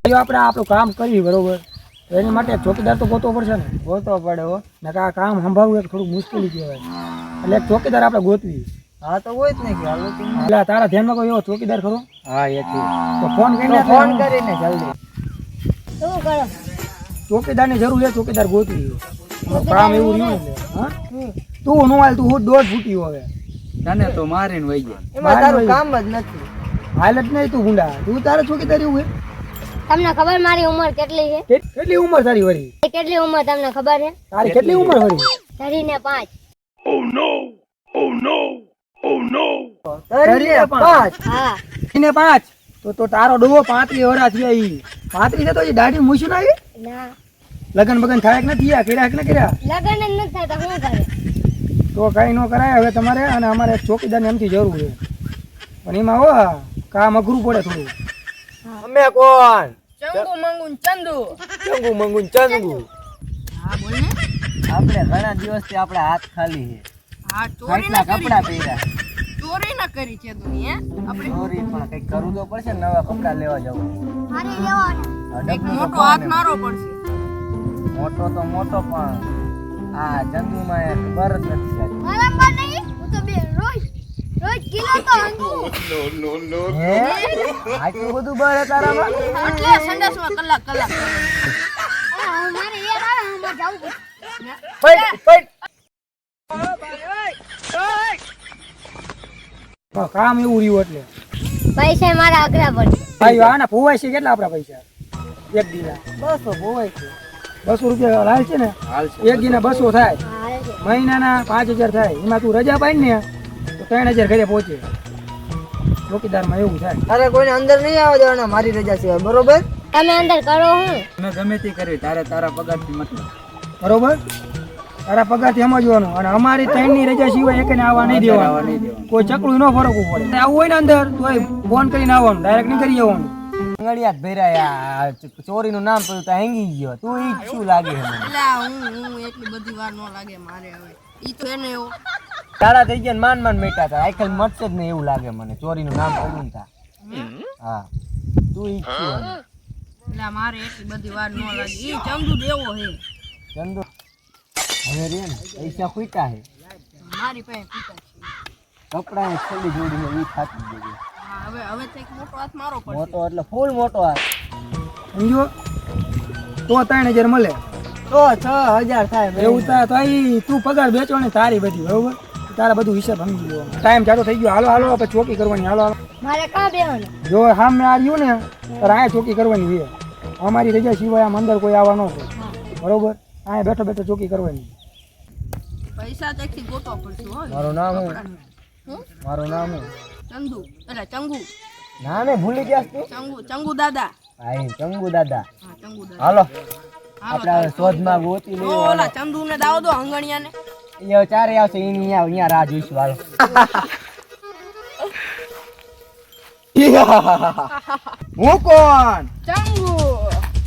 જો આપણે આપણું કામ કરીએ બરોબર તો એની માટે ચોકીદાર તો ગોતવો પડશે ને. ગોતવો પડે હો. ને આ કામ સંભાળવું એક થોડુંક મુશ્કેલી કહેવાય. એટલે એક ચોકીદાર આપણે ગોતવી. હા તો હોય જ ને કે હાલો એટલે તારા ધ્યાનમાં કોઈ એવો ચોકીદાર ખરો? હા એ છે. તો ફોન કરીને જલ્દી શું કરો? ચોકીદારની જરૂર છે, ચોકીદાર ગોતવી. કામ એવું રહ્યું એટલે હા તું નો હાલ, તું દોઢ ફૂટ્યું હવે તને તો મારીને વઈ જાય. એમાં તારું કામ જ નથી. હાલ જ નહીં તું ગુંડા, તું તારે ચોકીદાર એવું હે? તમને ખબર મારી ઉંમર કેટલી છે? કેટલી ઉંમર તારી વળી? કેટલી ઉંમર તમને ખબર છે? તારી કેટલી ઉંમર વળી? ધરીને 5. ધરીને 5? હા. ધરીને 5? તો તારો ડોવો 35 વર્ષ થયા. ઈ 35 છે તો ઈ દાઢી મૂછું ના આવી? ના. લગન બગન થાય કે નથી થયા? કર્યા કે ન કર્યા? લગન જ નથી થતા, શું કરે? તો કઈ ન કરાય હવે તમારે. અને અમારે ચોકીદારની એમથી જરૂર છે, પણ એમાં હો કામ અઘરું પડે થોડું. અમે કોણ? ચંગુ મંગુ ચંદુ. ચંગુ મંગુ ચંગુ. હા બોલ ને. આપણે ઘણા દિવસથી આપણા હાથ ખાલી છે. હા ચોરી ના કપડા પહેર્યા. ચોરી ના કરી છે તું હે? આપણે ચોરી પણ કઈક કરવું તો પડશે ને, નવા કપડા લેવા જવું. મારે લેવાના. એક મોટો હાથ મારો પડશે. મોટો તો મોટો પણ આ ચંદુમાં ખબર જ નથી આવતી. મારા બા નહીં, હું તો બે રોજ કિલો તો હંગુ. હે? આટલું બધું બળ હે તારામાં? એટલે સંડાસમાં કલાક કરે. મારે યાર આવે, હું જાઉં. કામ એવું રહ્યું એટલે પૈસા મારા અઘરા પડે. ભાઈ આના ભોવાય છે કેટલા આપણા પૈસા એક દીના? 200 બોવાય છે. 200 રૂપિયા હાલ છે ને? એક દીના 200 થાય, મહિનાના 5000 થાય. એમાં તું રજા પાડી ને તો 3000 ઘરે પહોંચે. ચોકીદારમાં એવું થાય. તારે કોઈને અંદર નહીં આવવા દેવાના મારી રજા સિવાય, બરોબર? તમે અંદર કરો હું. અમે ગમે તે કરી, તારા પગારથી મતલબ. બરોબર? તારા પગારથી સમજવાનું. અને અમારી 3ની રજા સિવાય એકને આવવા નહીં દેવાનું. કોઈ ચકલું ન ફરકવું પડે. આવું હોય ને અંદર તો ફોન કરીને આવવાનું, ડાયરેક્ટ નહીં કરી જવાનું. આંગળિયા ભેરાયા, ચોરીનું નામ પડ્યું તો હેંગી ગયો. તું ઈ શું લાગે છે મને? એટલે હું એટલી બધી વાર ન લાગે મારે હવે. ઈ તો એને એવો તારા થઈ ગયા માન મેટા તા. આઈકલ મટશે જ નહીં એવું લાગે મને, ચોરીનું નામ પડ્યું ને તા. હા તું ઈ શું? એટલે મારે એટલી બધી વાર ન લાગે. ઈ ચંદુ દેવો હે. ચંદુ હવે રે ને પૈસા ખૂટ્યા હે. મારી પાસે પીતા છે. કપડા ને છેલ્લી જોડીને ઈ ખાતી દેજે. હા હવે તો એક મોટો હાથ મારો પડશે. મોટો એટલે ફૂલ મોટો હાથ. સમજો તો 3000 મળે. તો 6000 થાય. એવું થાય તો તું પગાર બેચવાની તારી બધી. બરોબર? તારા બધું હિસાબ સમજી લો. ટાઈમ જાતો થઈ ગયો. હાલો હાલો આપણે ચોકી કરવાની. હાલો હાલો. મારે કાં બેવાનું? જો સામે આવ્યું ને તો અહીંયા ચોકી કરવાની છે. અમારી રજા સિવાય આમ અંદર કોઈ આવવા ન પડે. બરોબર? અહીંયા બેઠો બેઠો ચોકી કરવાની. પૈસા ત્યાંથી ગોતવા પડશે હો. મારું નામ હું? હું? મારું નામ હું? ચંદુ એટલે ચંગુ. નામે ભૂલી ગયા તું? ચંગુ દાદા. હા ઈ ચંગુ દાદા. હા ચંગુ દાદા. હાલો હાલો આપણે હવે શોધમાં ગોતી તો લઈએ. ઓલા ચંદુ ને દાવ દો હંગણિયાને. એ ચારે આવશે એની અહીંયા રાહ જોઈશું. હાલો. હું કોણ ચંગુ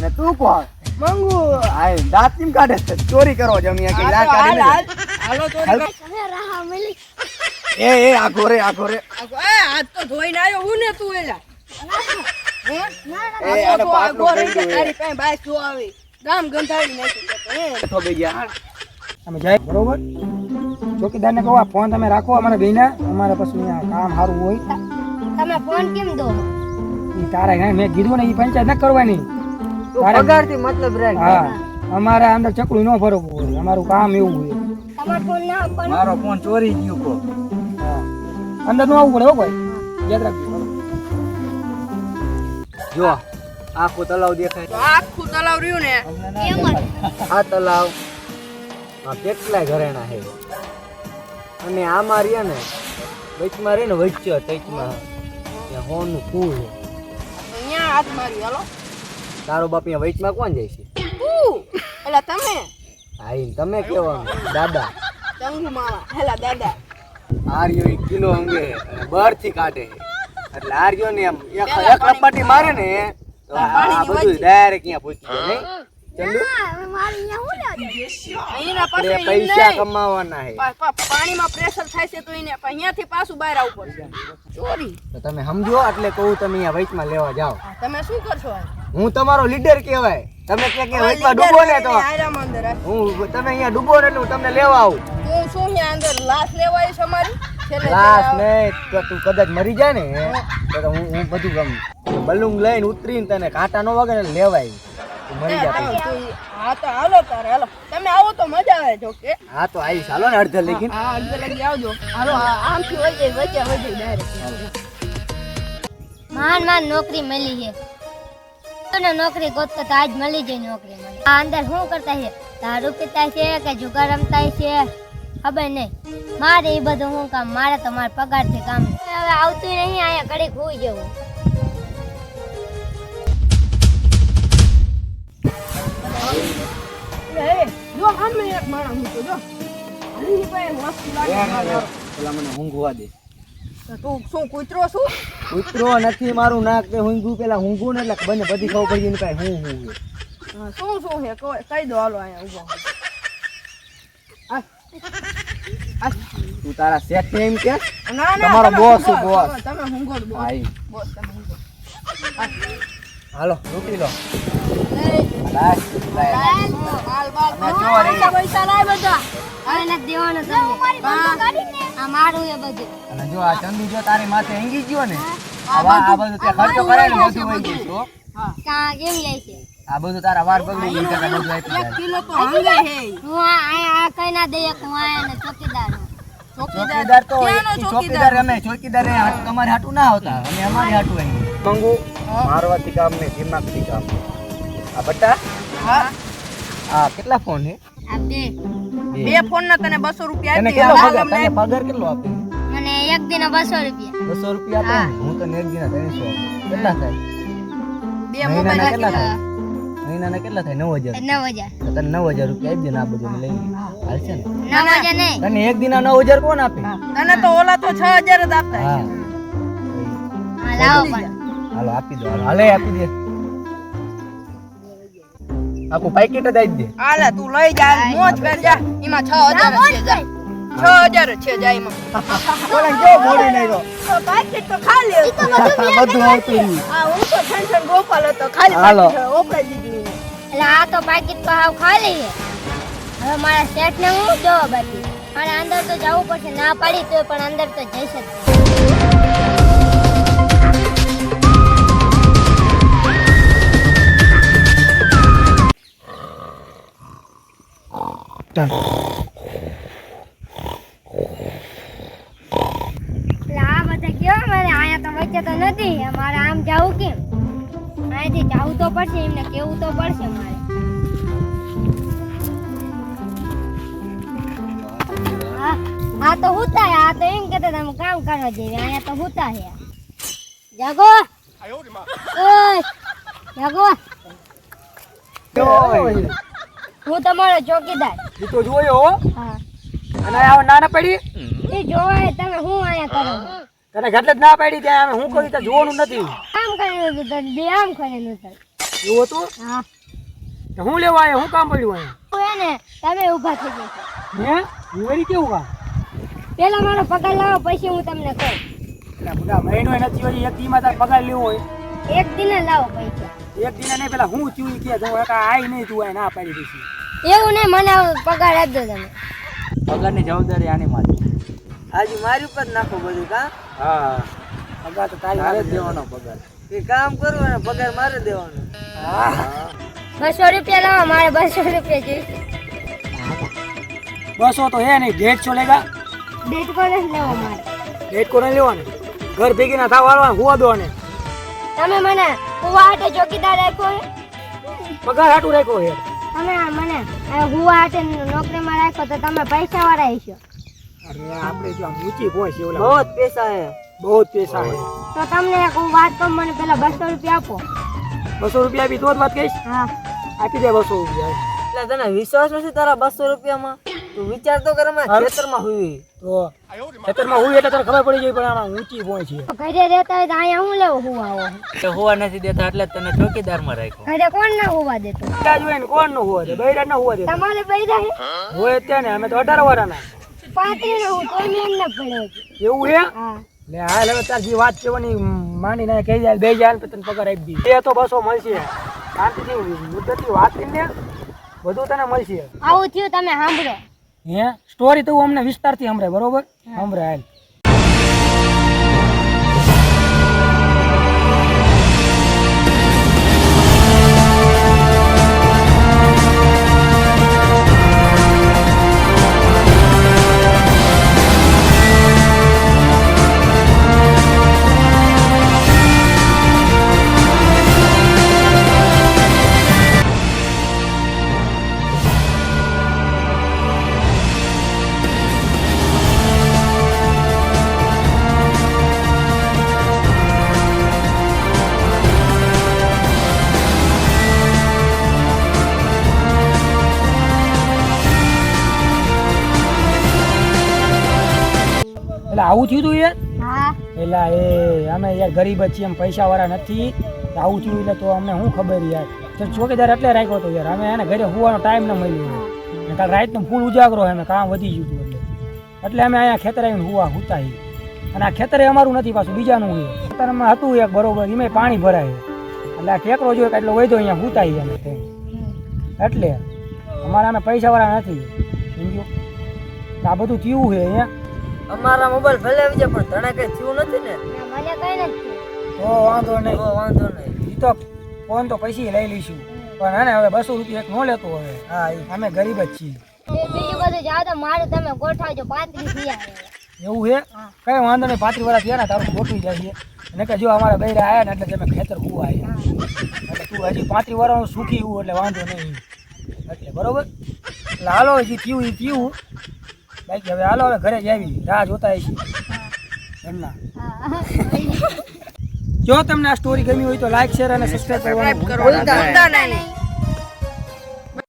ને તું કોણ? મંગુ. આય દાંત કેમ કાઢે છે? ચોરી કરો છો અહીંયા કે લા કાઢી લે. હાલો ચોરી કરો. તમે રાહ મળી. એ આ ઘોરે એ હાથ તો ધોઈને આવ્યો હું ને તું એલા. હે? એ આને પાટલો કરી દે. તારી પાસે બાઈક જો આવી. ગામ ગંધાડી નાખી દે. હે? તો બે ગયા. અમે જાય. બરોબર? ચોકીદારને કહો આ ફોન તમે રાખો અમારા બેના. અમારે પછી અહીંયા કામ સારું હોય. તમે ફોન કેમ દો? ઈ તારા મેં કીધું ને ઈ પંચાયત ન કરવાની. તું પગારથી મતલબ રાખ. હા અમારે અંદર ચકલું ન ફરકવું હોય. અમારું કામ એવું હોય. તમારો ફોન ના આપવાનો. મારો ફોન ચોરી ગયો કો. હા અંદર ન આવવું પડે હો ભાઈ. યાદ રાખજો. જો આખું તલાવ દેખાય. તો આખું તલાવ રહ્યું ને એમ જ. આ તલાવ આ કેટલાય ઘરેણા છે. અને આમાં રહ્યા ને વચમાં રહે ને વચ્ચે ટચમાં ત્યાં હોનું ફૂલ છે. અહીંયા હાથ મારી હાલો. તારો બાપ અહીંયા વચમાં કોણ જાય છે? તું એલા તમે હા ઈ તમે કેવાનું દાદા. ચંગુ મામા હેલા દાદા. આર્યો એક કિલો અંગે બહારથી કાઢે છે. એટલે આર્યો ને એમ એક લપાટી મારે ને તો આ બધું ડાયરેક્ટ અહીંયા પહોંચી જાય નહીં? ચંદુ મારી અહીંયા હું લાગે? અહીંના પાસે આપણે પૈસા કમાવાના છે. પાણીમાં પ્રેશર થાય છે તો એને અહીંયાથી પાછું બહાર આવવું પડશે. ચોરી. તો તમે સમજો એટલે કહું તમે અહીંયા વચમાં લેવા જાઓ. તમે શું કરશો? હું તમારો લીડર કહેવાય. તમે કે વચમાં ડૂબો ને તો આરામ અંદર આ. હું તમે અહીંયા ડૂબો ને એટલે હું તમને લેવા આવું. તું શું અહીંયા અંદર લાશ લેવા આવીશ અમારી? છેલ્લે લાશ નહીં તો તું કદાચ મરી જાય ને તો હું બધું બલૂન લઈને ઉતરીને તને કાંટા નો વાગે ને લેવાય તું મરી જા પછી. હા તો હાલો તારે હાલો. તમે આવો તો મજા આવે જો કે. હા તો આવીશ હાલો ને અડધે લગીન. હા અડધે લગી આવજો. હાલો આમથી વજે ડાયરેક્ટ. માન નોકરી મળી છે તને નોકરી ગોતતા તો આજ મળી જાય નોકરી મને. આ અંદર શું કરતા છે? દારૂ પીતા છે કે જુગાર રમતા છે ખબર નહીં. મારે એ બધું શું કામ? મારે તો મારા પગારથી કામ છે. હવે આવતું નહીં અહીંયા ઘડીક હોઈ જવું. એ જો સામે એક માણસ મૂકો જો. આની પાસે વસ્તુ લાગે. પેલા મને ઊંઘવા દે. તો તું શું કૂતરો છું? કૂતરો નથી મારું નાક તે ઊંઘું પેલા ઊંઘું ને એટલે બને બધી ખબર પડી એની પાસે હું હા, શું હે કહી દો હાલો અહીંયા ઊભો. આ તું તારા સેટ ને એમ કે ના ના તમારો તમે boss ઊંઘો, boss. તમે ઊંઘો જ boss. હા, ઈ. બોસ તમે ઊંઘો. હાલો લૂંટી લો. હાલ બાલ પૈસા પૈસા લાય બધા. હવે નથી દેવાનો તમને. આ મારું એ બધું. અને જો આ ચંદુ જો તારી માથે હેંગી ગયો ને આ બધું તે ખર્ચો કરે ને બધું વહી ગયું તો કાં કેમ લે છે? આ બધું તારા વાર બગડી ગયું કે બધું આપી જાય. કિલો તો હંગે હે. હું આ કઈ ના દઈએ કે હું આયા ચોકીદાર છું. ચોકીદાર તો ક્યાંનો ચોકીદાર અમે ચોકીદાર તમારે હાટું ના આવતા અમે અમારી હાટું આવી મંગુ મારવાથી કામ ને દિમાગથી કામ. આ બટા હા આ કેટલા ફોન હે? આ બે. બે ફોન ના તને 200 રૂપિયા તને આપી. કેટલો પગાર તને પગાર કેટલો આપે? મને એક દિન 200 રૂપિયા. 200 રૂપિયા આપે ને? હું તને એક દિના 300 આપું. કેટલા થાય? બે મહિનાના મોબાઈલ કેટલા આપી. થાય? મહિનાના કેટલા થાય? 9000. 9000. તો તને 9000 રૂપિયા આપી દે ને આ બધું લઈ લે. હાલશે ને? 9000 નહીં. તને એક દિના 9000 કોણ આપે? તને તો ઓલા તો 6000 જ આપતા હા હા લાવો પણ. હાલો આપી દો હાલે આપી દે. આખું પેકેટ જ આપી દે. હાલે તું લઈ જા મોજ કર જા. એમાં 6000 છે જા. 6000 છે જા એમાં. બોલે કેવો મોડી નાખ્યો. તો પાકીટ તો ખાલી હતું. બધું આવતું રહ્યું. આ હું તો ઠંઠન ગોપાલ હતો ખાલી હાલો. પાકીટ ઓપરાઈ દીધું એને. એટલે આ તો પાકીટ તો હાવ ખાલી છે. હવે મારા શેઠ ને હું જોવા બાકી. અને અંદર તો જવું પડશે. ના પાડી તો પણ અંદર તો જઈશ જ. એટલે આ બધા કેવા મારે અહીંયા તો વચ્ચે તો નથી. મારે આમ જવું કેમ? અહીંથી જવું તો પડશે. એમને કેવું તો પડશે મારે. આ તો હુતા હે. આ તો એમ કહેતા તમે કામ કરવા જેવી. અહીંયા તો હુતા હે. જાગો ઓય જાગો. હું તમારો ચોકીદાર. ઈ તો જોયો હો. હા અને આ નાના પડી એ જોવાય તમે હું અહીંયા કરો છો? તને ઘટલે જ ના પાડી ત્યાં અમે હું કરી ત્યાં જોવાનું નથી. આમ કરેલું હતું તને બે આમ કરેલું હતું. એવું હતું હા તો હું લેવા આવ્યો? હું કામ પડ્યું અહીંયા? હું એને તમે ઊભા થઈ જશો. હે હું વળી કેવું કામ? પેલા મારો પગાર લાવો પછી હું તમને કહું. એટલે બધા મહિનો નથી હોય એક દીમાં તાર પગાર લેવો હોય એક દિને લાવો પૈસા. એક દિને નહીં પેલા હું ચૂઈ કે હું આઈ નહીં તું આય ના પાડી દઈશ. એવું નહીં મને પગાર આપજો તમે. પગારની જવાબદારી આની માથે. આજે મારી ઉપર નાખો બધું કા? હા પગાર તો તારી મારે હારે જ જ દેવાનો પગાર. એ કામ કરવું ને પગાર મારે દેવાનો. હા 200 રૂપિયા લાવો. મારે 200 રૂપિયા જોઈશે. 200 તો હે નહીં 150 લેગા. ડેટ કોને લેવો મારે? રેટ કોને લેવાનું? ઘર ભેગી ના થવા વાળવા હુવા દો ને તમે મને હુવા હાટે ચોકીદાર રાખ્યો છે? પગાર હાટું રાખ્યો હે. તમે મને હુવા હાટે નોકરીમાં રાખ્યો તો તમે પૈસા વાળા હશો. અરે આપણે જો આમ ઊંચી પહોંચી ઓલા બહુ જ પૈસા હે. બહુ જ પૈસા હે. તો તમને એક હું વાત કહું. મને પેલા 200 રૂપિયા આપો. 200 રૂપિયા આપી તો જ વાત કહીશ. હા આપી દે 200 રૂપિયા. એટલે તને વિશ્વાસ નથી તારા 200 રૂપિયામાં? તું વિચાર તો કર અમે ખેતરમાં હુઈ. તો ખેતરમાં હું એટલે તને ખબર પડી ગઈ પણ આમાં ઊંચી પહોંચી. ઘરે રહેતા હોય તો અહીંયા હું લેવું હુવા આવો? તે હોવા નથી દેતા એટલે તને ચોકીદારમાં રાખ્યો. ઘરે કોણ ના હુવા દેતો? બૈરા જ હોય ને કોણ નો હોવા દે? બૈરા ન હોવા દે. તમારે પૈસા છે? હોય જ ત્યાં ને અમે તો 18 વાળાના. 35 નો હું તો એમ ના પડ્યો છું. એવું હે? હા લે હાલ હવે તાર જે વાત કહેવાની માંડી ને કહી જાય બે જાય તને પગાર આપી દી. એ તો 200 મળશે. શાંતિથી મુદ્દતથી વાત કરીને બધું તને મળશે. આવું થયું તમે સાંભળો. હે સ્ટોરી તો અમને વિસ્તારથી સંભળાય, બરોબર? સંભળાય હાલ. એટલે આવું થયું તું યાર? હા પેલા એ અમે યાર ગરીબ જ છીએ, એમ પૈસા વાળા નથી. આવું થયું એટલે તો અમને શું ખબર યાર. તો ચોકીદાર એટલે રાખ્યો હતો યાર. અમે એને ઘરે હોવાનો ટાઈમ ન મળ્યો. ને કાલ રાતનો ફૂલ ઉજાગરો અમે કામ વધી ગયું હતું એટલે અમે અહીંયા ખેતર આવીને હુતા છીએ. અને આ ખેતરે અમારું નથી, પાછું બીજાનું છે. ખેતરમાં હતું એક બરોબર, એમાં પાણી ભરાય એટલે આ ટેકરો જોયો એટલો વૈધો અહીંયા હુતા છીએ અમે ત્યાં. એટલે અમારા અમે પૈસા વાળા નથી, સમજ્યો? આ બધું થયું છે અહીંયા. અમારા મોબાઈલ ભલે આવી જાય પણ તને કઈ થયું નથી ને? મને કઈ નથી. તો વાંધો નહીં, તો વાંધો નહીં. ઈ તો ફોન તો પછી લઈ લઈશું, પણ હે ને હવે 200 રૂપિયા એક નો લેતો હવે. હા, અમે ગરીબ જ છીએ. બીજું બધું જાવ તો મારું તમે ગોઠવજો 35 થયા. એવું છે? કઈ વાંધો નહીં, 35 વર્ષ થયા ને તારું ગોઠવી જાય. અને કે જો અમારા બૈરા આવ્યા ને એટલે તમે ખેતર કુવા આવ્યા એટલે તું હજી 35 વર્ષનું સુખી હું એટલે વાંધો નહીં. એટલે બરોબર, એટલે હાલો હજી થયું એ થયું. બાકી હવે હાલો, હવે ઘરે જ આવી રાહ જોતા છીએ એમના. જો તમને આ સ્ટોરી ગમી હોય તો લાઈક શેર અને સબસ્ક્રાઈબ કરવાનું ભૂલતા નહીં.